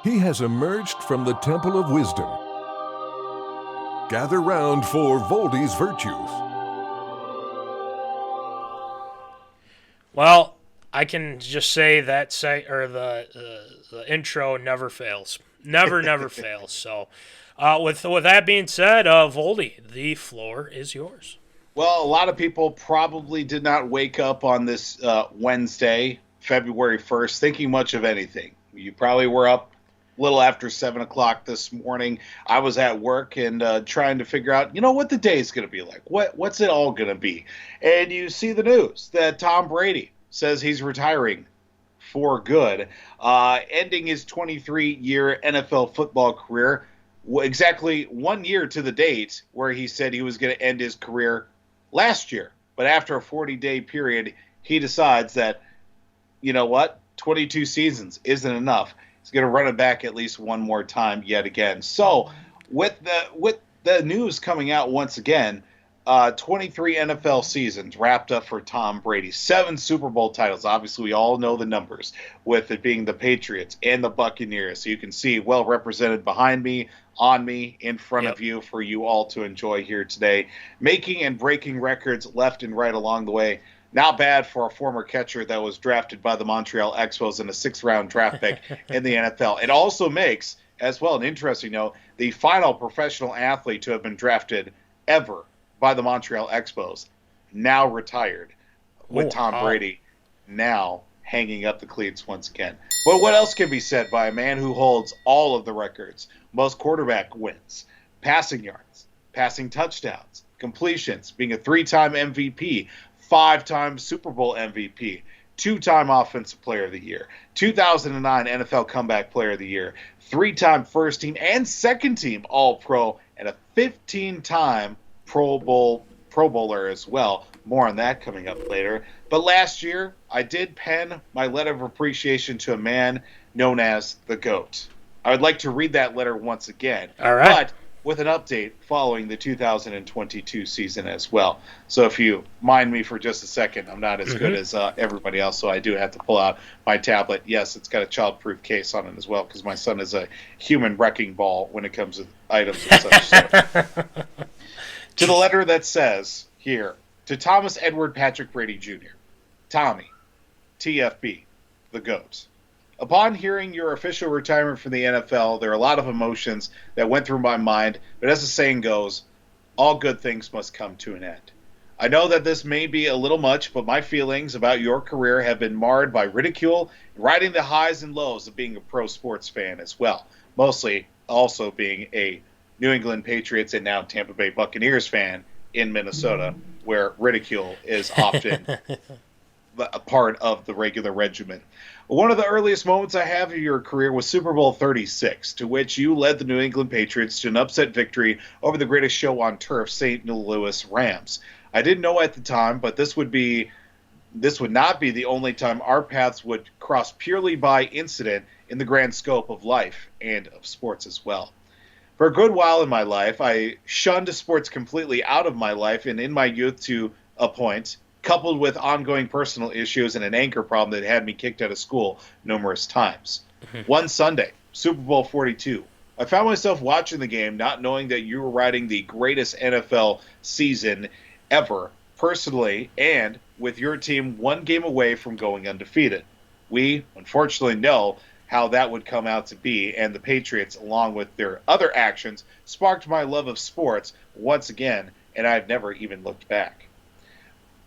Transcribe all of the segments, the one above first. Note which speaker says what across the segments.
Speaker 1: He has emerged from the temple of wisdom. Gather round for Voldy's virtues.
Speaker 2: Well, I can just say that the intro never fails. Never fails. So, with that being said, Voldy, the floor is yours.
Speaker 3: Well, a lot of people probably did not wake up on this Wednesday, February 1st, thinking much of anything. You probably were up a little after 7 o'clock this morning. I was at work and trying to figure out, what the day is going to be like. What's it all going to be? And you see the news that Tom Brady says he's retiring for good, ending his 23-year NFL football career exactly 1 year to the date where he said he was going to end his career last year. But after a 40-day period, he decides that, 22 seasons isn't enough. He's going to run it back at least one more time yet again. So with the news coming out once again, 23 NFL seasons wrapped up for Tom Brady. 7 Super Bowl titles. Obviously, we all know the numbers, with it being the Patriots and the Buccaneers. So you can see well represented behind me, on me, in front of you for you all to enjoy here today. Making and breaking records left and right along the way. Not bad for a former catcher that was drafted by the Montreal Expos in a 6th-round draft pick in the NFL. It also makes, as well, an interesting note, the final professional athlete to have been drafted ever by the Montreal Expos, now retired, with Tom Brady now hanging up the cleats once again. But what else can be said by a man who holds all of the records? Most quarterback wins, passing yards, passing touchdowns, completions, being a 3-time MVP, 5-time Super Bowl MVP, 2-time Offensive Player of the Year, 2009 NFL Comeback Player of the Year, 3-time First Team and Second Team All-Pro, and a 15-time Pro Bowler as well. More on that coming up later. But last year, I did pen my letter of appreciation to a man known as the GOAT. I would like to read that letter once again.
Speaker 2: All right.
Speaker 3: But with an update following the 2022 season as well. So if you mind me for just a second, I'm not as good as everybody else, so I do have to pull out my tablet. Yes, it's got a child-proof case on it as well, because my son is a human wrecking ball when it comes to items and such. So. To the letter that says here, to Thomas Edward Patrick Brady Jr., Tommy, TFB, the GOAT. Upon hearing your official retirement from the NFL, there are a lot of emotions that went through my mind, but as the saying goes, all good things must come to an end. I know that this may be a little much, but my feelings about your career have been marred by ridicule, riding the highs and lows of being a pro sports fan as well, mostly also being a New England Patriots and now Tampa Bay Buccaneers fan in Minnesota, where ridicule is often a part of the regular regimen. One of the earliest moments I have of your career was Super Bowl 36, to which you led the New England Patriots to an upset victory over the greatest show on turf, St. Louis Rams. I didn't know at the time, but this would not be the only time our paths would cross purely by incident in the grand scope of life and of sports as well. For a good while in my life, I shunned sports completely out of my life and in my youth to a point, coupled with ongoing personal issues and an anger problem that had me kicked out of school numerous times. One Sunday, Super Bowl 42, I found myself watching the game not knowing that you were riding the greatest NFL season ever, personally, and with your team one game away from going undefeated. We, unfortunately, know how that would come out to be, and the Patriots, along with their other actions, sparked my love of sports once again, and I've never even looked back.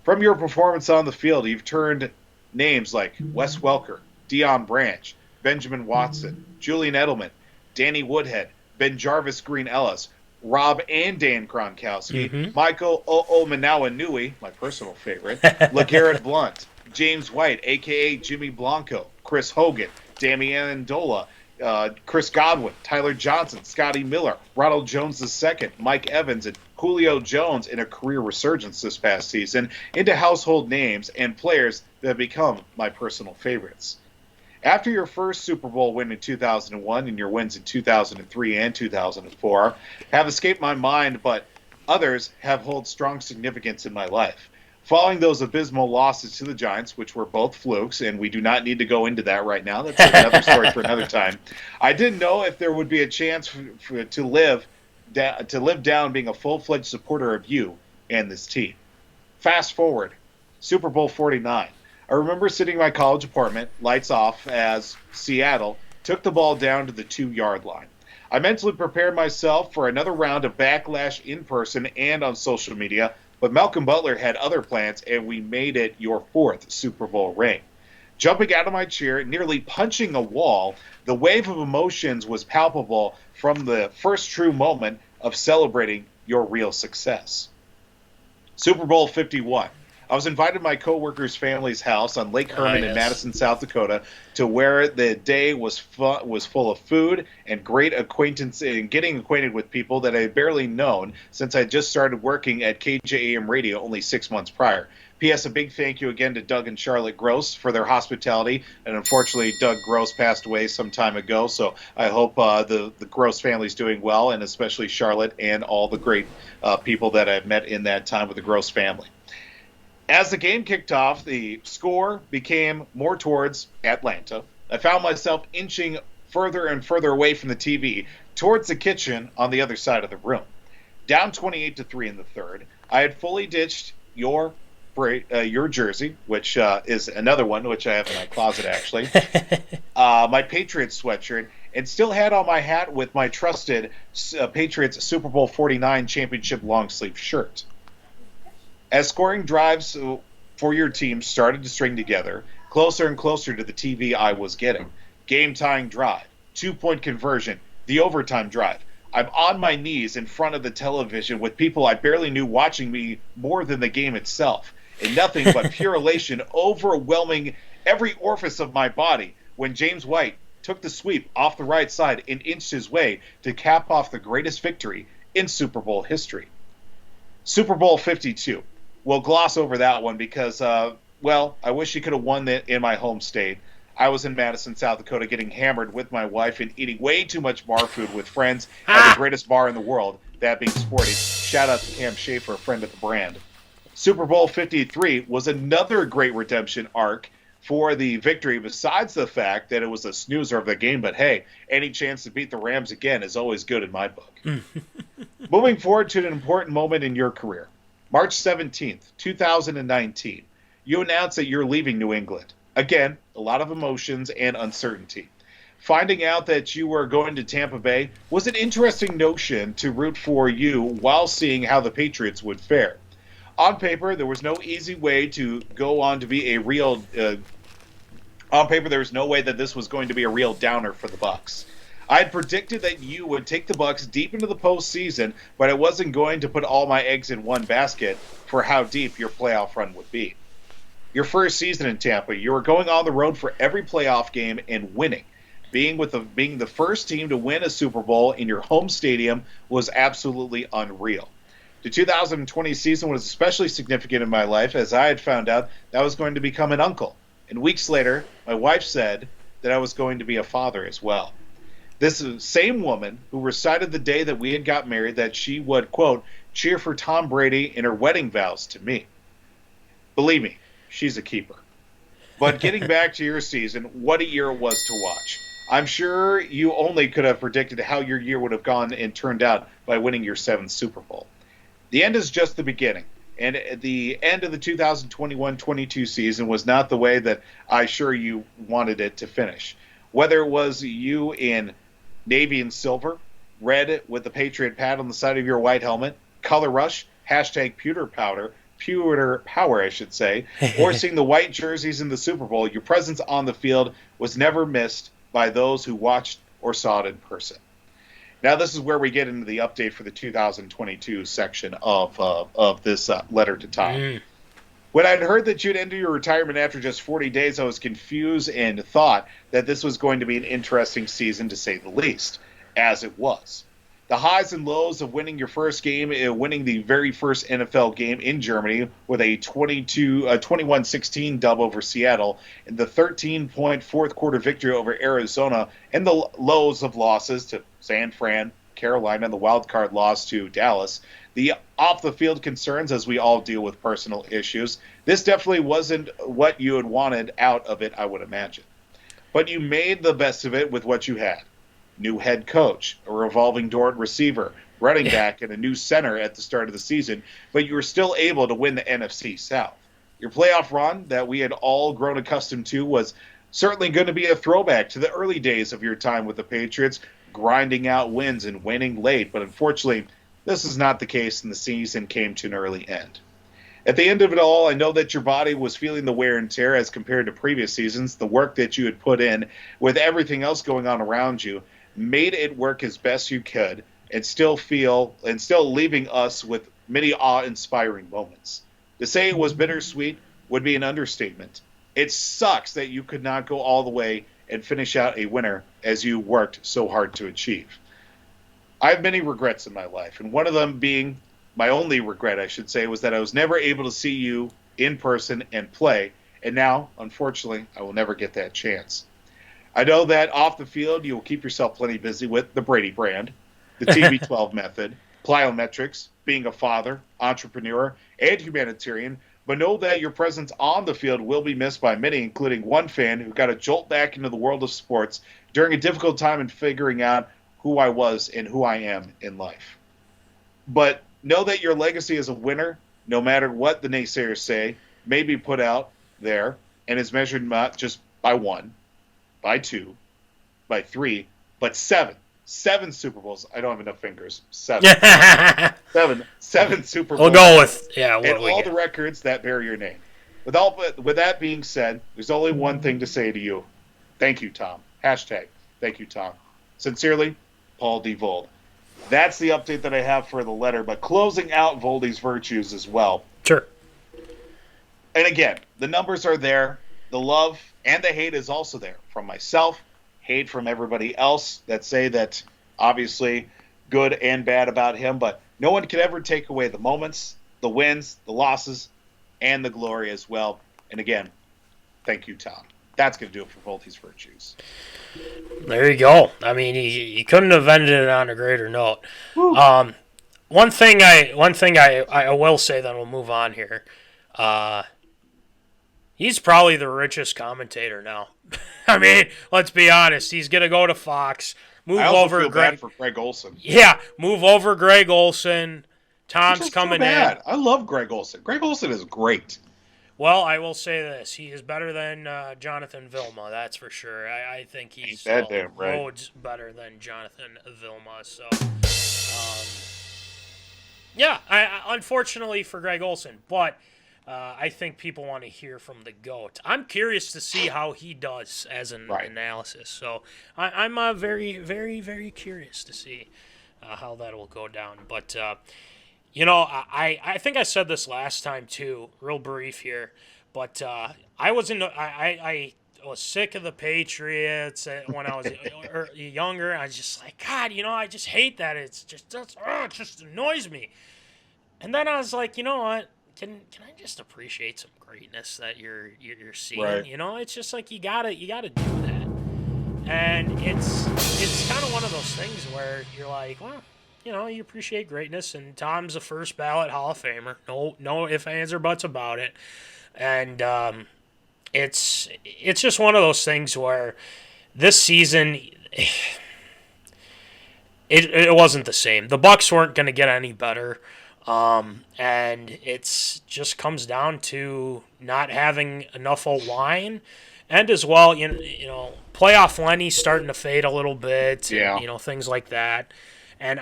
Speaker 3: From your performance on the field, you've turned names like Wes Welker, Deion Branch, Benjamin Watson, Julian Edelman, Danny Woodhead, Ben Jarvis Green Ellis, Rob and Dan Gronkowski, Michael O'Manawanui, my personal favorite, LeGarrette Blount, James White, a.k.a. Jimmy Blanco, Chris Hogan, Damian Dola, Chris Godwin, Tyler Johnson, Scotty Miller, Ronald Jones II, Mike Evans, and Julio Jones in a career resurgence this past season into household names and players that have become my personal favorites. After your first Super Bowl win in 2001 and your wins in 2003 and 2004 have escaped my mind, but others have held strong significance in my life. Following those abysmal losses to the Giants, which were both flukes, and we do not need to go into that right now. That's another story for another time. I didn't know if there would be a chance to live down being a full-fledged supporter of you and this team. Fast forward, Super Bowl 49. I remember sitting in my college apartment, lights off, as Seattle took the ball down to the 2-yard line. I mentally prepared myself for another round of backlash in person and on social media, but Malcolm Butler had other plans, and we made it your 4th Super Bowl ring. Jumping out of my chair, nearly punching a wall, the wave of emotions was palpable from the first true moment of celebrating your real success. Super Bowl 51. I was invited to my coworker's family's house on Lake Herman in Madison, South Dakota, to where the day was full of food and great acquaintance and getting acquainted with people that I had barely known since I just started working at KJAM Radio only 6 months prior. P.S. A big thank you again to Doug and Charlotte Gross for their hospitality. And unfortunately, Doug Gross passed away some time ago, so I hope the Gross family's doing well, and especially Charlotte and all the great people that I've met in that time with the Gross family. As the game kicked off, the score became more towards Atlanta. I found myself inching further and further away from the TV towards the kitchen on the other side of the room. Down 28-3 in the third, I had fully ditched your jersey, which is another one, which I have in my closet, actually, my Patriots sweatshirt, and still had on my hat with my trusted Patriots Super Bowl 49 championship long-sleeve shirt. As scoring drives for your team started to string together, closer and closer to the TV I was getting. Game-tying drive, 2-point conversion, the overtime drive. I'm on my knees in front of the television with people I barely knew watching me more than the game itself, and nothing but pure elation overwhelming every orifice of my body when James White took the sweep off the right side and inched his way to cap off the greatest victory in Super Bowl history. Super Bowl 52. We'll gloss over that one because, I wish you could have won that in my home state. I was in Madison, South Dakota, getting hammered with my wife and eating way too much bar food with friends at the greatest bar in the world, that being Sporty. Shout out to Cam Schaefer, a friend of the brand. Super Bowl 53 was another great redemption arc for the victory, besides the fact that it was a snoozer of the game. But hey, any chance to beat the Rams again is always good in my book. Moving forward to an important moment in your career. March 17th, 2019, you announced that you're leaving New England. Again, a lot of emotions and uncertainty. Finding out that you were going to Tampa Bay was an interesting notion to root for you while seeing how the Patriots would fare. On paper, there was no easy way to go on to be a real... on paper, there was no way that this was going to be a real downer for the Bucs. I had predicted that you would take the Bucs deep into the postseason, but I wasn't going to put all my eggs in one basket for how deep your playoff run would be. Your first season in Tampa, you were going on the road for every playoff game and winning. Being the first team to win a Super Bowl in your home stadium was absolutely unreal. The 2020 season was especially significant in my life as I had found out that I was going to become an uncle. And weeks later, my wife said that I was going to be a father as well. This same woman who recited the day that we had got married that she would, quote, cheer for Tom Brady in her wedding vows to me. Believe me, she's a keeper. But getting back to your season, what a year it was to watch. I'm sure you only could have predicted how your year would have gone and turned out by winning your 7th Super Bowl. The end is just the beginning. And at the end of the 2021-22 season was not the way that I sure you wanted it to finish. Whether it was you in navy and silver, red with the Patriot pad on the side of your white helmet, color rush, hashtag pewter power, I should say, or seeing the white jerseys in the Super Bowl, your presence on the field was never missed by those who watched or saw it in person. Now this is where we get into the update for the 2022 section of this letter to Tom. When I'd heard that you'd enter your retirement after just 40 days, I was confused and thought that this was going to be an interesting season, to say the least, as it was. The highs and lows of winning your first game, winning the very first NFL game in Germany with a 21-16 dub over Seattle, and the 13-point fourth quarter victory over Arizona, and the lows of losses to San Fran, Carolina and the wild card loss to Dallas. The off-the-field concerns, as we all deal with personal issues, this definitely wasn't what you had wanted out of it, I would imagine. But you made the best of it with what you had. New head coach, a revolving door at receiver, running back, and a new center at the start of the season, but you were still able to win the NFC South. Your playoff run that we had all grown accustomed to was certainly going to be a throwback to the early days of your time with the Patriots, grinding out wins and winning late, but unfortunately, this is not the case, and the season came to an early end. At the end of it all, I know that your body was feeling the wear and tear as compared to previous seasons. The work that you had put in with everything else going on around you made it work as best you could, and still leaving us with many awe-inspiring moments. To say it was bittersweet would be an understatement. It sucks that you could not go all the way and finish out a winner as you worked so hard to achieve. I have many regrets in my life, and one of them being, my only regret, I should say, was that I was never able to see you in person and play, and now, unfortunately, I will never get that chance. I know that off the field, you will keep yourself plenty busy with the Brady brand, the TB12 method, plyometrics, being a father, entrepreneur, and humanitarian, but know that your presence on the field will be missed by many, including one fan who got a jolt back into the world of sports during a difficult time in figuring out who I was and who I am in life. But know that your legacy as a winner, no matter what the naysayers say, may be put out there and is measured not just by 1, by 2, by 3, but 7. 7 Super Bowls. I don't have enough fingers. 7. 7 Super Bowls.
Speaker 2: We'll go with, what
Speaker 3: and
Speaker 2: we
Speaker 3: all
Speaker 2: get.
Speaker 3: the records that bear your name. With that being said, there's only one thing to say to you. Thank you, Tom. Hashtag, thank you, Tom. Sincerely, Paul D. Vold. That's the update that I have for the letter, but closing out Voldy's virtues as well.
Speaker 2: Sure.
Speaker 3: And again, the numbers are there. The love and the hate is also there from myself, hate from everybody else that say that obviously good and bad about him, but no one can ever take away the moments, the wins, the losses, and the glory as well. And again, thank you, Tom. That's going to do it for Voldy's virtues.
Speaker 2: There you go. I mean, you couldn't have ended it on a greater note. One thing I will say, then we'll move on here. He's probably the richest commentator now. I mean, let's be honest. He's going to go to Fox.
Speaker 3: I also feel bad for Greg Olson.
Speaker 2: Yeah, move over Greg Olson. Tom's coming in.
Speaker 3: I love Greg Olson. Greg Olson is great.
Speaker 2: Well, I will say this. He is better than Jonathan Vilma, that's for sure. I think he's loads better than Jonathan Vilma. So, unfortunately for Greg Olson. But I think people want to hear from the GOAT. I'm curious to see how he does as an analysis. So I'm very, very, very curious to see how that will go down. But, I think I said this last time too, real brief here. But I was sick of the Patriots when I was younger. I was just like, God, I just hate that. It just annoys me. And then I was like, you know what? Can I just appreciate some greatness that you're seeing?
Speaker 3: Right.
Speaker 2: It's just like you gotta do that. And it's kind of one of those things where you're like, well, you appreciate greatness, and Tom's a first ballot Hall of Famer. No ifs, ands, or buts about it. And it's just one of those things where this season it wasn't the same. The Bucks weren't going to get any better. And it's just comes down to not having enough O-line, and as well, playoff Lenny's starting to fade a little bit, and, things like that. And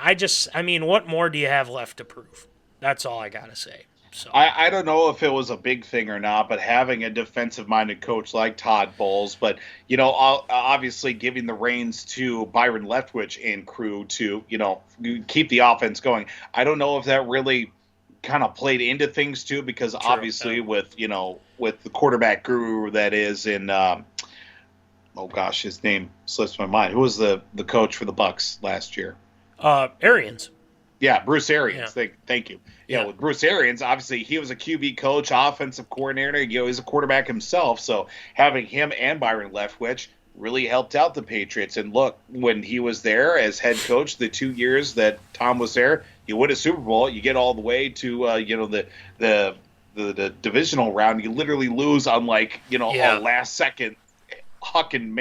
Speaker 2: what more do you have left to prove? That's all I gotta say. So
Speaker 3: I don't know if it was a big thing or not, but having a defensive-minded coach like Todd Bowles, but obviously giving the reins to Byron Leftwich and crew to keep the offense going. I don't know if that really kind of played into things too, because obviously with the quarterback guru that is in his name slips my mind. Who was the coach for the Bucks last year?
Speaker 2: Arians.
Speaker 3: Yeah, Bruce Arians. Yeah. Thank you. Yeah, with Bruce Arians, obviously he was a QB coach, offensive coordinator. He's a quarterback himself. So having him and Byron Leftwich really helped out the Patriots. And look, when he was there as head coach, the 2 years that Tom was there, you win a Super Bowl, you get all the way to the divisional round. You literally lose on a last second huck and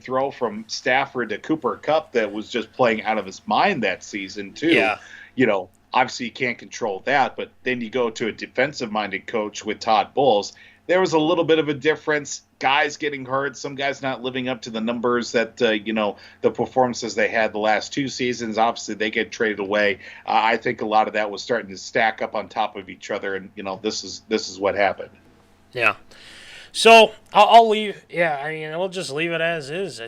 Speaker 3: throw from Stafford to Cooper Kupp that was just playing out of his mind that season too.
Speaker 2: Yeah.
Speaker 3: Obviously you can't control that, but then you go to a defensive-minded coach with Todd Bowles. There was a little bit of a difference. Guys getting hurt, some guys not living up to the numbers that the performances they had the last 2 seasons. Obviously, they get traded away. I think a lot of that was starting to stack up on top of each other, and this is what happened.
Speaker 2: Yeah. So I'll leave. Yeah, I mean, we'll just leave it as is.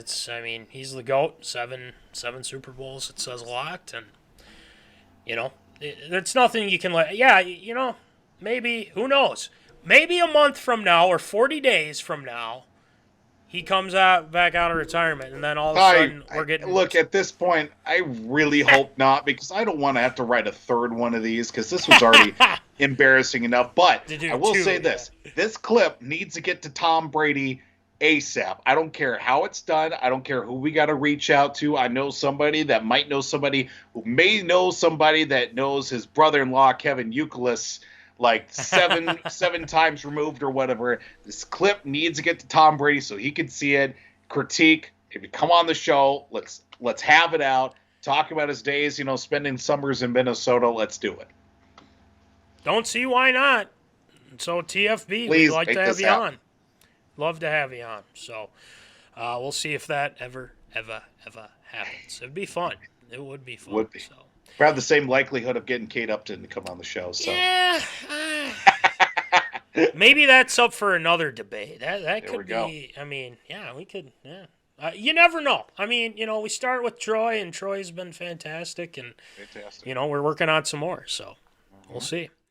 Speaker 2: He's the GOAT. Seven Super Bowls. It says a lot, and there's nothing you can let. Yeah, maybe, who knows? Maybe a month from now or 40 days from now, he comes back out of retirement, and then all of a sudden we're getting.
Speaker 3: Look, at this point, I really hope not, because I don't want to have to write a third one of these, because this was already embarrassing enough. But I will say this. This clip needs to get to Tom Brady ASAP. I don't care how it's done. I don't care who we got to reach out to. I know somebody that might know somebody who may know somebody that knows his brother-in-law, Kevin Youkilis, like seven times removed or whatever. This clip needs to get to Tom Brady so he can see it, critique. If you come on the show, let's have it out. Talk about his days, spending summers in Minnesota. Let's do it.
Speaker 2: Don't see why not. So TFB,
Speaker 3: Please,
Speaker 2: we'd like to have you on. Love to have you on. So we'll see if that ever happens. It'd be fun. It would be fun.
Speaker 3: Would be.
Speaker 2: So.
Speaker 3: We have the same likelihood of getting Kate Upton to come on the show. So.
Speaker 2: Yeah. Maybe that's up for another debate. That could be. I mean, yeah, we could. Yeah. You never know. I mean, we start with Troy, and Troy's been fantastic, and we're working on some more. So we'll see.